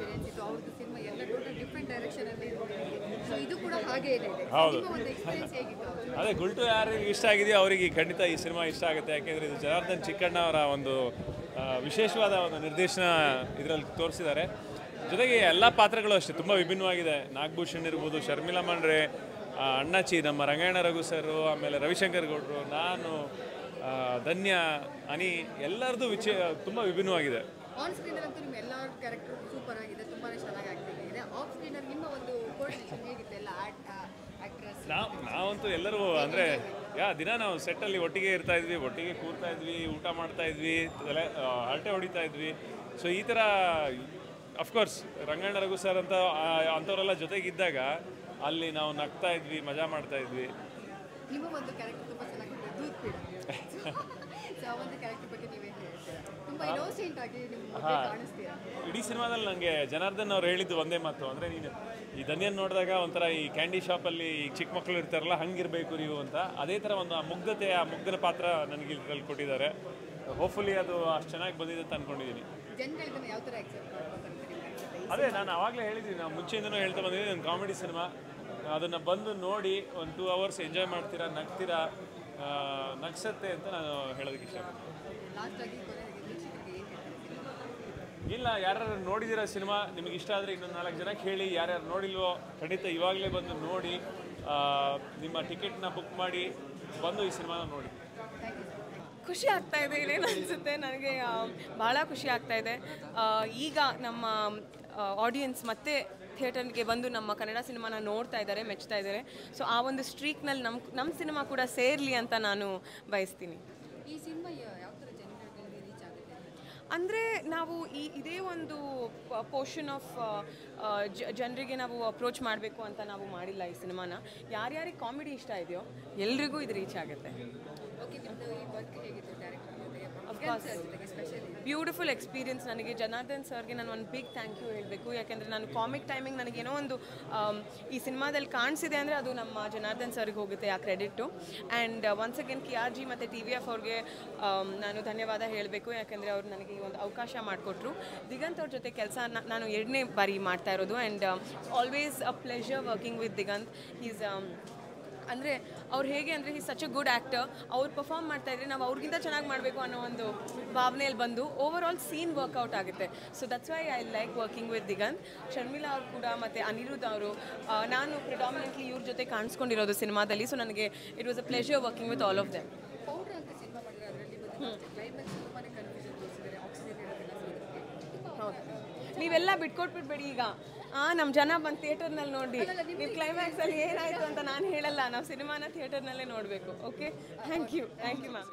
Experience ಇತ್ತು ಅವ್ರದ್ದು cinema ಎಲ್ಲ ಟೋಟಲ್ ಡಿಫರೆಂಟ್ ಡೈರೆಕ್ಷನ್ ಅಲ್ಲಿ ಸೊ ಇದು ಕೂಡ ಹಾಗೆ ಇದೆ ಹೌದು. ನಿಮ್ಮ ಒಂದು ಎಕ್ಸ್‌ಪೀರಿಯನ್ಸ್ ಹೇಗಿತ್ತು ಅದೇ ಗುಲ್ಟು ಯಾರಿಗೆ ಇಷ್ಟ ಆಗಿದೆಯೋ ಅವರಿಗೆ ಖಂಡಿತ ಈ ಸಿನಿಮಾ ಇಷ್ಟ ಆಗುತ್ತೆ. ಯಾಕೆಂದರೆ ಇದು ಜನಾರ್ದನ್ ಚಿಕ್ಕಣ್ಣ ಅವರ ಒಂದು ವಿಶೇಷವಾದ ಒಂದು ನಿರ್ದೇಶನ ಇದರಲ್ಲಿ ತೋರಿಸಿದ್ದಾರೆ. ಜೊತೆಗೆ ಎಲ್ಲ ಪಾತ್ರಗಳು ಅಷ್ಟೇ ತುಂಬ ವಿಭಿನ್ನವಾಗಿದೆ. ನಾಗಭೂಷಣ್ ಇರ್ಬೋದು, ಶರ್ಮಿಳಾ ಮಂಡ್ರೆ, ಅಣ್ಣಾಚಿ, ನಮ್ಮ ರಂಗಾಯಣ ರಘು ಸರ್, ಆಮೇಲೆ ರವಿಶಂಕರ್ ಗೌಡರು, ನಾನು, ಧನ್ಯ, ಅನಿ, ಎಲ್ಲರದ್ದು ತುಂಬ ವಿಭಿನ್ನವಾಗಿದೆ. ಆನ್ ಸ್ಕ್ರೀನ್ ಅಂತೂ ನಿಮ್ಮ ಎಲ್ಲ ಕ್ಯಾರೆಕ್ಟರ್ ಸೂಪರ್ ಆಗಿದೆ, ತುಂಬಾನೇ ಚೆನ್ನಾಗಿ ಆಕ್ಟಿಂಗ್ ಇದೆ. ಆಫ್ ಸ್ಕ್ರೀನ್ ಅಲ್ಲಿ ನಿಮ್ಮ ಒಂದು ಕೋಆರ್ಡಿನೇಷನ್ ಹೇಗಿತ್ತು ಎಲ್ಲ ಆಕ್ಟ್ರೆಸ್? ನಾವಂತೂ ಎಲ್ಲರೂ ಅಂದರೆ ದಿನ ನಾವು ಸೆಟ್ಟಲ್ಲಿ ಒಟ್ಟಿಗೆ ಇರ್ತಾ ಇದ್ವಿ, ಒಟ್ಟಿಗೆ ಕೂರ್ತಾ ಇದ್ವಿ, ಊಟ ಮಾಡ್ತಾ ಇದ್ವಿ, ಹರಟೆ ಹೊಡಿತಾ ಇದ್ವಿ. ಸೊ ಈ ಥರ ಅಫ್ಕೋರ್ಸ್ ರಂಗಾಯಣ ರಘು ಸರ್ ಅಂತ ಅಂಥವರೆಲ್ಲ ಜೊತೆಗಿದ್ದಾಗ ಅಲ್ಲಿ ನಾವು ನಗ್ತಾ ಇದ್ವಿ, ಮಜಾ ಮಾಡ್ತಾ ಇದ್ವಿ. ನಿಮ್ಮ ಒಂದು ಕ್ಯಾರೆಕ್ಟರ್ ತುಂಬ ಚೆನ್ನಾಗಿದೆ, ದೂದ್ ಪೀಡ. ಸೊ ಆ ಒಂದು ಕ್ಯಾರೆಕ್ಟರ್ ಬಗ್ಗೆ ನೀವೇ ಹೇಳ್ತೀರಾ? ತುಂಬ ಇನ್ನೋಸೆಂಟ್ ಆಗಿ ನಿಮ್ಮ ಕಾಣಿಸ್ತೀರಾ. ಇಡೀ ಸಿನಿಮಾದಲ್ಲಿ ನನಗೆ ಜನಾರ್ದನ್ ಅವ್ರು ಹೇಳಿದ್ದು ಒಂದೇ ಮಾತು, ಅಂದರೆ ನೀನು ಈ ಧನ್ಯನ್ ನೋಡಿದಾಗ ಒಂಥರ ಈ ಕ್ಯಾಂಡಿ ಶಾಪಲ್ಲಿ ಈ ಚಿಕ್ಕ ಮಕ್ಕಳು ಇರ್ತಾರಲ್ಲ ಹಂಗಿರಬೇಕು ನೀವು ಅಂತ. ಅದೇ ಥರ ಒಂದು ಆ ಮುಗ್ಧನ ಪಾತ್ರ ನನಗೆ ಇದರಲ್ಲಿ ಕೊಟ್ಟಿದ್ದಾರೆ. ಹೋಪ್ಫುಲಿ ಅದು ಅಷ್ಟು ಚೆನ್ನಾಗಿ ಬಂದಿದೆ ಅಂತ ಅಂದ್ಕೊಂಡಿದ್ದೀನಿ. ಜನಗಳು ಇದನ್ನು ಯಾವ ಥರ ಎಕ್ಸೆಪ್ಟ್ ಮಾಡ್ಬೇಕಂತ? ಅದೇ ನಾನು ಆವಾಗಲೇ ಹೇಳಿದ್ದೀನಿ, ನಾವು ಮುಂಚೆಯಿಂದನೂ ಹೇಳ್ತಾ ಬಂದಿದ್ದೀನಿ, ಒಂದು ಕಾಮಿಡಿ ಸಿನಿಮಾ, ಅದನ್ನು ಬಂದು ನೋಡಿ ಒಂದು 2 hours ಎಂಜಾಯ್ ಮಾಡ್ತೀರಾ, ನಗ್ತೀರಾ, ನಗ್ಸತ್ತೆ ಅಂತ ನಾನು ಹೇಳೋದಕ್ಕೆ ಇಷ್ಟಪಡ್ತೀನಿ. ಇಲ್ಲ, ಯಾರು ನೋಡಿದಿರ ಸಿನಿಮಾ ನಿಮಗೆ ಇಷ್ಟ ಆದರೆ ಇನ್ನೊಂದು 4 ಜನಕ್ಕೆ ಹೇಳಿ. ಯಾರ್ಯಾರು ನೋಡಿಲ್ವೋ ಖಂಡಿತ ಇವಾಗಲೇ ಬಂದು ನೋಡಿ, ನಿಮ್ಮ ಟಿಕೆಟ್ನ ಬುಕ್ ಮಾಡಿ ಬಂದು ಈ ಸಿನಿಮಾನ ನೋಡಿ. ಖುಷಿ ಆಗ್ತಾ ಇದೆ. ಇದೇನು ಅನಿಸುತ್ತೆ ನನಗೆ, ಭಾಳ ಖುಷಿ ಆಗ್ತಾ ಇದೆ. ಈಗ ನಮ್ಮ ಆಡಿಯನ್ಸ್ ಮತ್ತೆ ಥಿಯೇಟರ್ಗೆ ಬಂದು ನಮ್ಮ ಕನ್ನಡ ಸಿನಿಮಾನ ನೋಡ್ತಾ ಇದ್ದಾರೆ, ಮೆಚ್ತಾ ಇದ್ದಾರೆ. ಸೊ ಆ ಒಂದು ಸ್ಟ್ರೀಕ್ನಲ್ಲಿ ನಮ್ಮ ಸಿನಿಮಾ ಕೂಡ ಸೇರಲಿ ಅಂತ ನಾನು ಬಯಸ್ತೀನಿ. ಈ ಸಿನಿಮಾ ಯಾವ ಥರ ಜನರಿಗೆ ರೀಚ್ ಆಗುತ್ತೆ ಅಂದರೆ ನಾವು ಇದೇ ಒಂದು ಪೋರ್ಷನ್ ಆಫ್ ಜನರಿಗೆ ನಾವು ಅಪ್ರೋಚ್ ಮಾಡಬೇಕು ಅಂತ ನಾವು ಮಾಡಿಲ್ಲ ಈ ಸಿನಿಮಾನ. ಯಾರ್ಯಾರಿಗೆ ಕಾಮಿಡಿ ಇಷ್ಟ ಇದೆಯೋ ಎಲ್ರಿಗೂ ಇದು ರೀಚ್ ಆಗುತ್ತೆ. ಓಕೆ, ನಿಮ್ಮದು ಈ ವರ್ಕ್ ಹೇಗಿತ್ತು ಡೈರೆಕ್ಟರ್ ಜೊತೆಗೆ ಸ್ಪೆಷಲಿ? Beautiful experience. ನನಗೆ ಜನಾರ್ದನ್ ಸರ್ಗೆ ನಾನು ಒಂದು ಬಿಗ್ ಥ್ಯಾಂಕ್ ಯು ಹೇಳಬೇಕು. ಯಾಕೆಂದರೆ ನಾನು ಕಾಮಿಕ್ ಟೈಮಿಂಗ್ ನನಗೇನೋ ಒಂದು ಈ ಸಿನಿಮಾದಲ್ಲಿ ಕಾಣಿಸಿದೆ ಅಂದರೆ ಅದು ನಮ್ಮ ಜನಾರ್ದನ್ ಸರ್ಗೆ ಹೋಗುತ್ತೆ ಆ credit. And once again KRG ಮತ್ತು TVF ಅವ್ರಿಗೆ ನಾನು ಧನ್ಯವಾದ ಹೇಳಬೇಕು. ಯಾಕೆಂದರೆ ಅವ್ರು ನನಗೆ ಈ ಒಂದು ಅವಕಾಶ ಮಾಡಿಕೊಟ್ರು. ದಿಗಂತ್ ಅವ್ರ ಜೊತೆ ಕೆಲಸ ನಾನು 2ನೇ ಬಾರಿ ಮಾಡ್ತಾ ಇರೋದು. And always a pleasure working with Diganth. Is ಅಂದರೆ ಅವ್ರು ಹೇಗೆ ಅಂದರೆ ಈ ಸಚ್ ಅ ಗುಡ್ ಆ್ಯಕ್ಟರ್. ಅವ್ರು ಪರ್ಫಾರ್ಮ್ ಮಾಡ್ತಾಯಿದ್ರೆ ನಾವು ಅವ್ರಿಗಿಂತ ಚೆನ್ನಾಗಿ ಮಾಡಬೇಕು ಅನ್ನೋ ಒಂದು ಭಾವನೆಯಲ್ಲಿ ಬಂದು ಓವರ್ ಆಲ್ ಸೀನ್ ವರ್ಕೌಟ್ ಆಗುತ್ತೆ. So that's why I like working with Diganth. Sharmila ಅವ್ರು ಕೂಡ ಮತ್ತು ಅನಿರುದ್ಧ ಅವರು, ನಾನು ಪ್ರಿಡಾಮಿನೆಂಟ್ಲಿ ಇವ್ರ ಜೊತೆ ಕಾಣಿಸ್ಕೊಂಡಿರೋದು ಸಿನಿಮಾದಲ್ಲಿ. ಸೊ ನನಗೆ it was a pleasure working with all of them. Powder ಅಂತ ಸಿನಿಮಾ ಮಾಡಿದ್ರೆ ಅದರಲ್ಲಿ ಕ್ಲೈಮ್ಯಾಕ್ಸ್ ತುಂಬಾ ಕನ್ಫ್ಯೂಷನ್ ತೋರಿಸಿದ್ದಾರೆ, ಆಕ್ಸಿಜನ್ ಇರೋದಿಲ್ಲ. ಹೌದು, ನೀವೆಲ್ಲ ಬಿಟ್ಕೊಟ್ಬಿಡ್ಬೇಡಿ. ಈಗ ನಮ್ಮ ಜನ ಬಂದು ಥಿಯೇಟರ್ನಲ್ಲಿ ನೋಡಿ, ನೀವು ಕ್ಲೈಮ್ಯಾಕ್ಸಲ್ಲಿ ಏನಾಯಿತು ಅಂತ ನಾನು ಹೇಳಲ್ಲ, ನಾವು ಸಿನಿಮಾನ ಥಿಯೇಟರ್ನಲ್ಲೇ ನೋಡಬೇಕು. Okay, thank you ma'am.